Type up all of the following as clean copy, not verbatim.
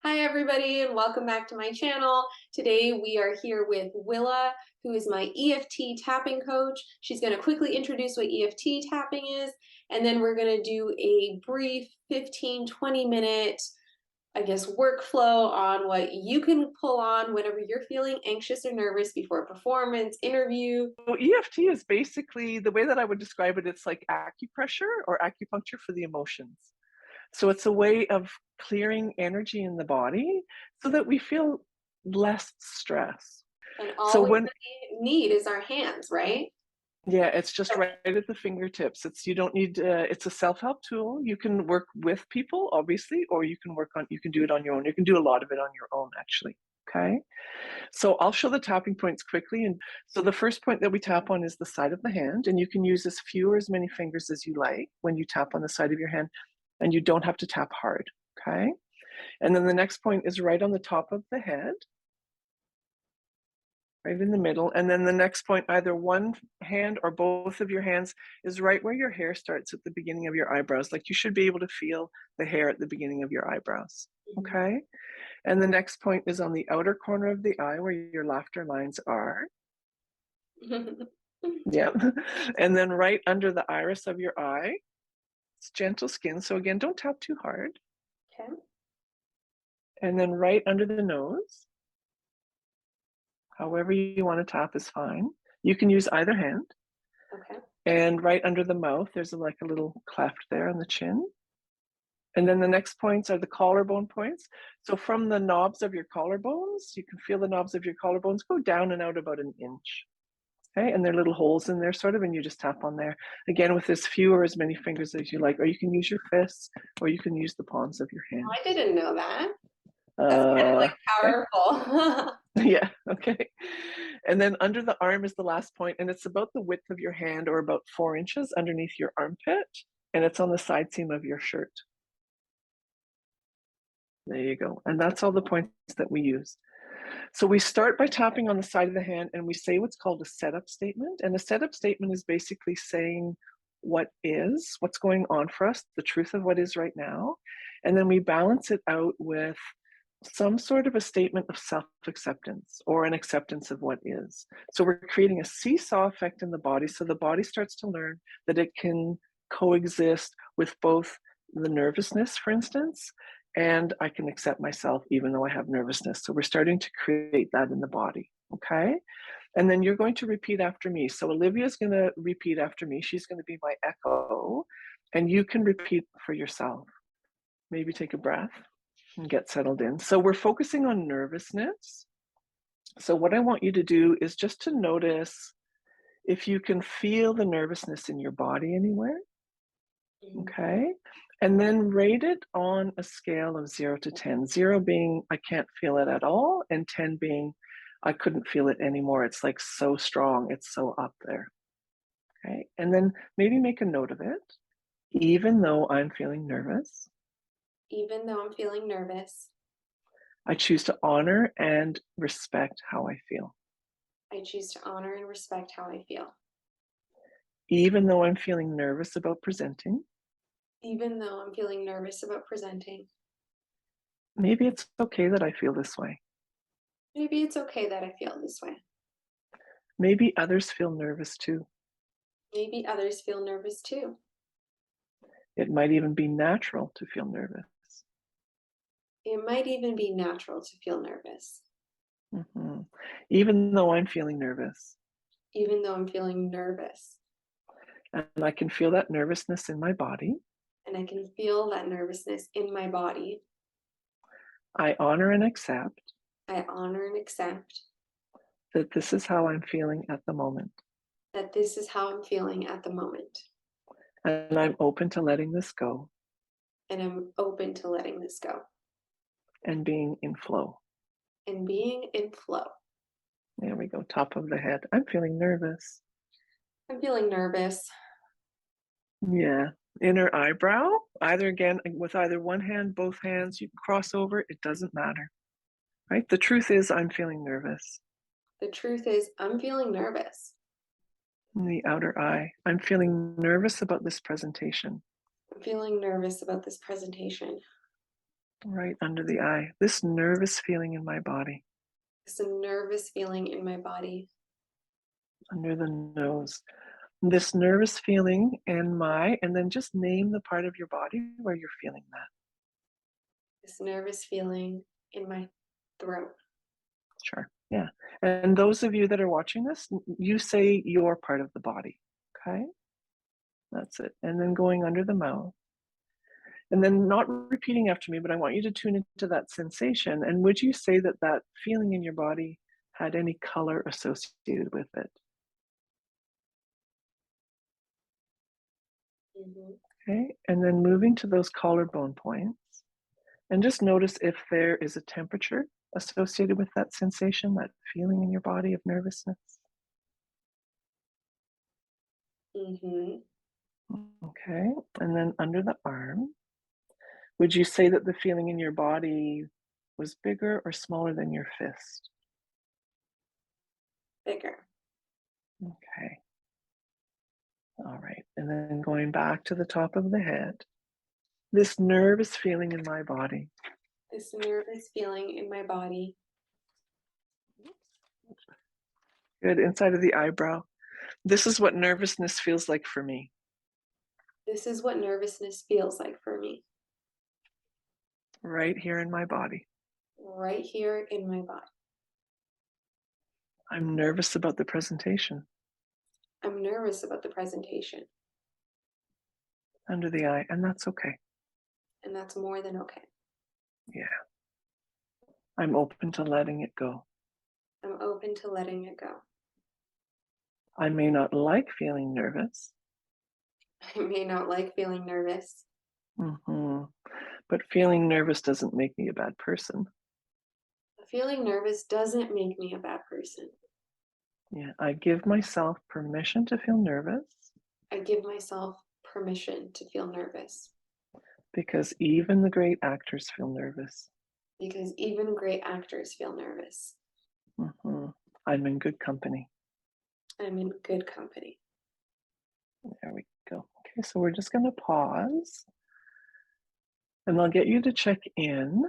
Hi everybody and welcome back to my channel. Today we are here with Willa, who is my EFT tapping coach. She's going to quickly introduce what EFT tapping is, and then we're going to do a brief 15-20 minute, workflow on what you can pull on whenever you're feeling anxious or nervous before a performance, interview. So EFT is basically the way that I would describe it, it's like acupressure or acupuncture for the emotions. So it's a way of clearing energy in the body so that we feel less stress. And So all we when really need is our hands, right? Yeah, it's just right at the fingertips. You don't need it's a self-help tool. You can work with people obviously, or you can do it on your own. You can do a lot of it on your own actually. Okay? So I'll show the tapping points quickly. And so the first point that we tap on is the side of the hand, and you can use as few or as many fingers as you like when you tap on the side of your hand, and you don't have to tap hard, okay? And then the next point is right on the top of the head, right in the middle. And then the next point, either one hand or both of your hands, is right where your hair starts at the beginning of your eyebrows. Like you should be able to feel the hair at the beginning of your eyebrows, okay? And the next point is on the outer corner of the eye where your laughter lines are. Yeah. And then right under the iris of your eye, it's gentle skin. So again, don't tap too hard. Okay. And then right under the nose, however you want to tap is fine. You can use either hand. Okay. And right under the mouth, there's like a little cleft there on the chin. And then the next points are the collarbone points. So from the knobs of your collarbones, you can feel the knobs of your collarbones go down and out about an inch. Okay, and there are little holes in there sort of, and you just tap on there. Again, with as few or as many fingers as you like, or you can use your fists, or you can use the palms of your Oh, hand. I didn't know that. That's kind of like Okay. powerful. Yeah, okay. And then under the arm is the last point, and it's about the width of your hand or about 4 inches underneath your armpit, and it's on the side seam of your shirt. There you go. And that's all the points that we use. So we start by tapping on the side of the hand and we say what's called a setup statement. And a setup statement is basically saying what's going on for us, the truth of what is right now. And then we balance it out with some sort of a statement of self-acceptance or an acceptance of what is. So we're creating a seesaw effect in the body. So the body starts to learn that it can coexist with both the nervousness, for instance, and I can accept myself even though I have nervousness. So we're starting to create that in the body. Okay. And then you're going to repeat after me. So Olivia's going to repeat after me. She's going to be my echo, and you can repeat for yourself. Maybe take a breath and get settled in. So we're focusing on nervousness. So what I want you to do is just to notice if you can feel the nervousness in your body anywhere. Okay. And then rate it on a scale of 0 to 10. 0 being I can't feel it at all, and 10 being I couldn't feel it anymore. It's like so strong, it's so up there. Okay. And then maybe make a note of it. Even though I'm feeling nervous, Even though I'm feeling nervous, I choose to honor and respect how I feel. I choose to honor and respect how I feel. Even though I'm feeling nervous about presenting, Even though I'm feeling nervous about presenting, maybe it's okay that I feel this way. maybe it's okay that I feel this way. Maybe others feel nervous too. Maybe others feel nervous too. It might even be natural to feel nervous. It might even be natural to feel nervous. Mhm. Even though I'm feeling nervous, Even though I'm feeling nervous, and I can feel that nervousness in my body, and I can feel that nervousness in my body, I honor and accept I honor and accept that this is how I'm feeling at the moment. that this is how I'm feeling at the moment. And I'm open to letting this go And I'm open to letting this go and being in flow. and being in flow. There we go, top of the head. I'm feeling nervous. I'm feeling nervous. Yeah. Inner eyebrow, either again with either one hand, both hands, you can cross over, it doesn't matter. Right? The truth is I'm feeling nervous. The truth is, I'm feeling nervous. In the outer eye, I'm feeling nervous about this presentation. I'm feeling nervous about this presentation. right under the eye. This nervous feeling in my body, This nervous feeling in my body. under the nose. This nervous feeling in my, and then just name the part of your body where you're feeling that. This nervous feeling in my throat. Sure. Yeah. And those of you that are watching this, you say your part of the body. Okay. That's it. And then going under the mouth. And then not repeating after me, but I want you to tune into that sensation. And would you say that that feeling in your body had any color associated with it? Hmm. Okay. And then moving to those collarbone points. And just notice if there is a temperature associated with that sensation, that feeling in your body of nervousness. Hmm. Okay. And then under the arm, would you say that the feeling in your body was bigger or smaller than your fist? Bigger. Okay. All right. And then going back to the top of the head, this nervous feeling in my body. This nervous feeling in my body. Good. Inside of the eyebrow. This is what nervousness feels like for me. This is what nervousness feels like for me. Right here in my body. Right here in my body. I'm nervous about the presentation. I'm nervous about the presentation. Under the eye. And that's okay. And that's more than okay. Yeah. I'm open to letting it go. I'm open to letting it go. I may not like feeling nervous. I may not like feeling nervous. Hmm. But feeling nervous doesn't make me a bad person. But feeling nervous doesn't make me a bad person. Yeah, I give myself permission to feel nervous I give myself permission to feel nervous because even the great actors feel nervous. because even great actors feel nervous. Hmm. I'm in good company. I'm in good company. There we go. Okay, so we're just going to pause and I'll get you to check in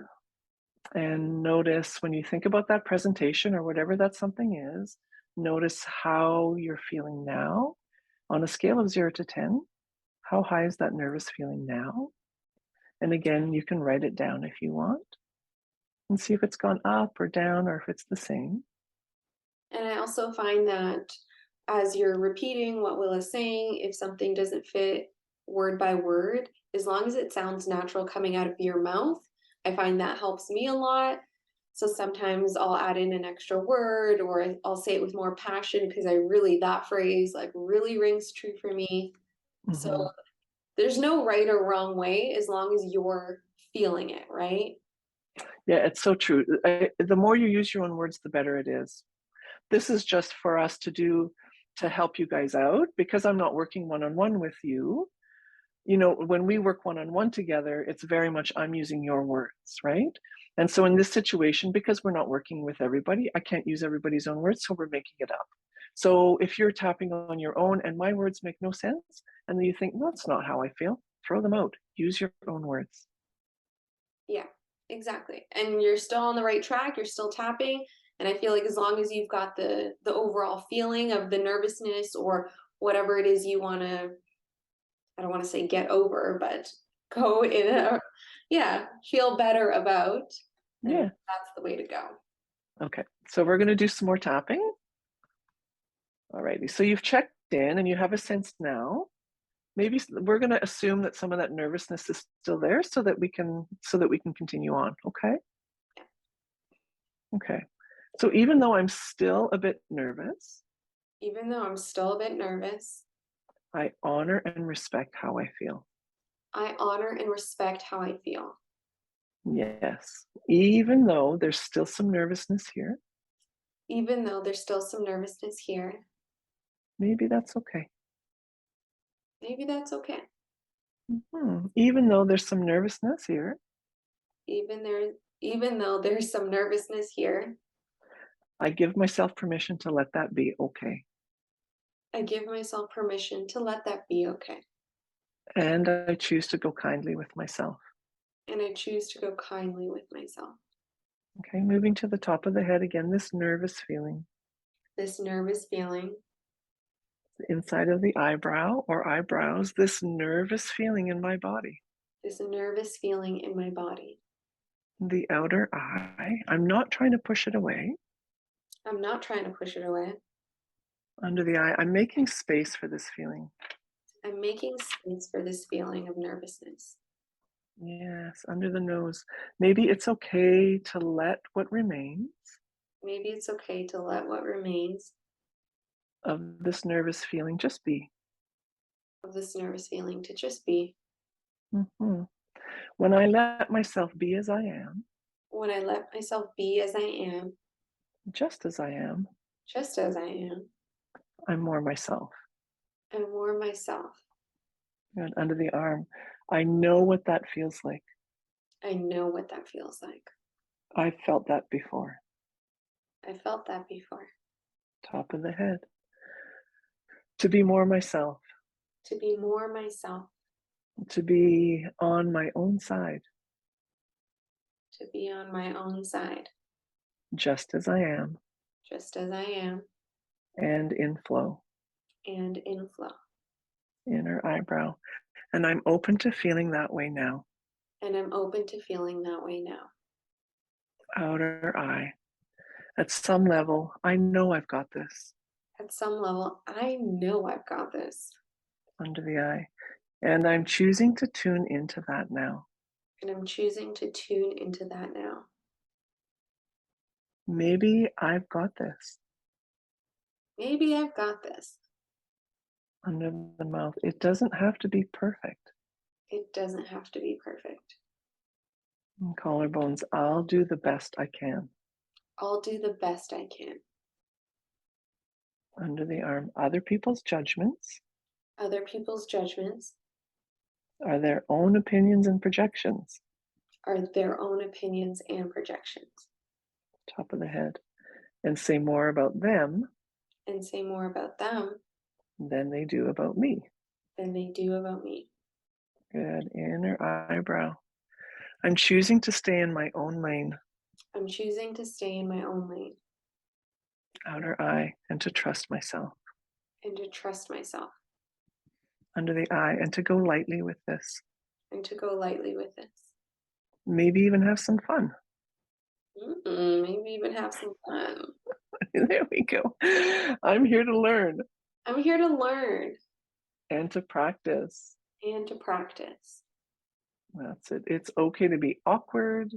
and notice when you think about that presentation or whatever that something is, notice how you're feeling now on a scale of 0 to 10. How high is that nervous feeling now? And again, you can write it down if you want and see if it's gone up or down or if it's the same. And I also find that as you're repeating what Willa's saying, if something doesn't fit word by word, as long as it sounds natural coming out of your mouth, I find that helps me a lot. So sometimes I'll add in an extra word or I'll say it with more passion because I really, that phrase like really rings true for me. So Hmm. there's no right or wrong way as long as you're feeling it, right? Yeah, it's so true. The more you use your own words, the better it is. This is just for us to do to help you guys out because I'm not working one on one with you. You know, when we work one on one together, it's very much I'm using your words, right? And so in this situation, because we're not working with everybody, I can't use everybody's own words, so we're making it up. So if you're tapping on your own and my words make no sense, and then you think, no, that's not how I feel, throw them out. Use your own words. Yeah, exactly. And you're still on the right track, you're still tapping, and I feel like as long as you've got the overall feeling of the nervousness or whatever it is you want to, I don't want to say get over, but go in a, yeah, feel better about, then Yeah. that's the way to go. Okay. So we're going to do some more tapping. Alrighty. So you've checked in and you have a sense now. Maybe we're going to assume that some of that nervousness is still there so that we can continue on. Okay. Okay. So even though I'm still a bit nervous, Even though I'm still a bit nervous, I honor and respect how I feel. I honor and respect how I feel. Yes. Even though there's still some nervousness here, Even though there's still some nervousness here, maybe that's okay. maybe that's okay. Even though there's some nervousness here, Even there, even though there's some nervousness here, I give myself permission to let that be okay. I give myself permission to let that be okay. And I choose to go kindly with myself. and I choose to go kindly with myself. Okay, moving to the top of the head again, this nervous feeling. This nervous feeling, Inside of the eyebrow or eyebrows, this nervous feeling in my body. this nervous feeling in my body. The outer eye, I'm not trying to push it away. I'm not trying to push it away. Under the eye, I'm making space for this feeling. I'm making space for this feeling of nervousness. Yes, under the nose. Maybe it's okay to let what remains Maybe it's okay to let what remains of this nervous feeling just be. of this nervous feeling to just be. Mhm. When I let myself be as I am, When I let myself be as I am, just as I am, just as I am, I'm more myself. I'm more myself. And under the arm, I know what that feels like. I know what that feels like. I've felt that before. I felt that before. Top of the head. To be more myself, To be more myself, to be on my own side, to be on my own side, just as I am, just as I am, and in flow, and in flow. inner eyebrow. And I'm open to feeling that way now. And I'm open to feeling that way now. Outer eye. At some level, I know I've got this. At some level, I know I've got this. Under the eye. And I'm choosing to tune into that now. And I'm choosing to tune into that now. Maybe I've got this. Maybe I've got this. Under the mouth. It doesn't have to be perfect. It doesn't have to be perfect. And collarbones. I'll do the best I can. I'll do the best I can. Under the arm. Other people's judgments Other people's judgments are their own opinions and projections. are their own opinions and projections. Top of the head. And say more about them And say more about them than they do about me. than they do about me. Good. Inner eyebrow. I'm choosing to stay in my own lane. I'm choosing to stay in my own lane Outer eye. And to trust myself. and to trust myself Under the eye. And to go lightly with this. and to go lightly with this. Maybe even have some fun. Maybe even have some fun. There we go. I'm here to learn I'm here to learn and to practice. and to practice. That's it. It's okay to be awkward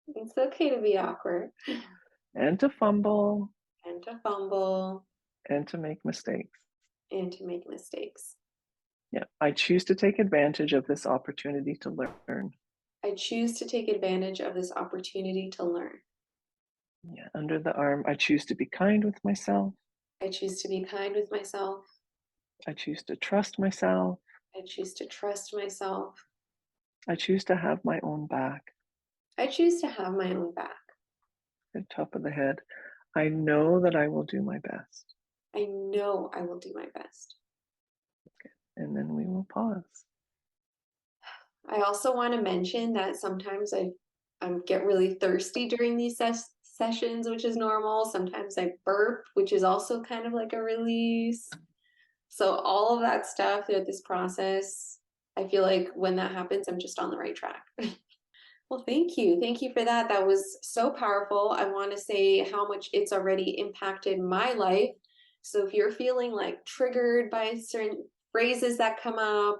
It's okay to be awkward and to fumble and to fumble and to make mistakes. and to make mistakes. Yeah, I choose to take advantage of this opportunity to learn. I choose to take advantage of this opportunity to learn. Yeah, under the arm, I choose to be kind with myself. I choose to be kind with myself. I choose to trust myself. I choose to trust myself. I choose to have my own back. I choose to have my own back. At top of the head, I know that I will do my best. I know I will do my best. And then we will pause. I also want to mention that sometimes I get really thirsty during these sessions, which is normal. Sometimes I burp, which is also kind of like a release. So all of that stuff throughout this process, I feel like when that happens, I'm just on the right track. Well, thank you. Thank you for that. That was so powerful. I want to say how much it's already impacted my life. So if you're feeling like triggered by certain phrases that come up,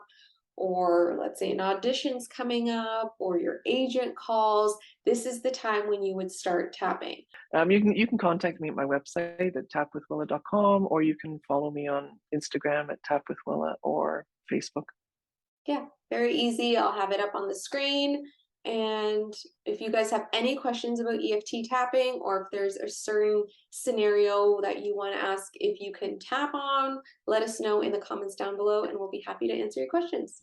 or let's say an audition's coming up, or your agent calls, this is the time when you would start tapping. You can contact me at my website at tapwithwilla.com, or you can follow me on Instagram at tapwithwilla or Facebook. Yeah, very easy. I'll have it up on the screen. And if you guys have any questions about EFT tapping, or if there's a certain scenario that you want to ask if you can tap on, let us know in the comments down below and we'll be happy to answer your questions.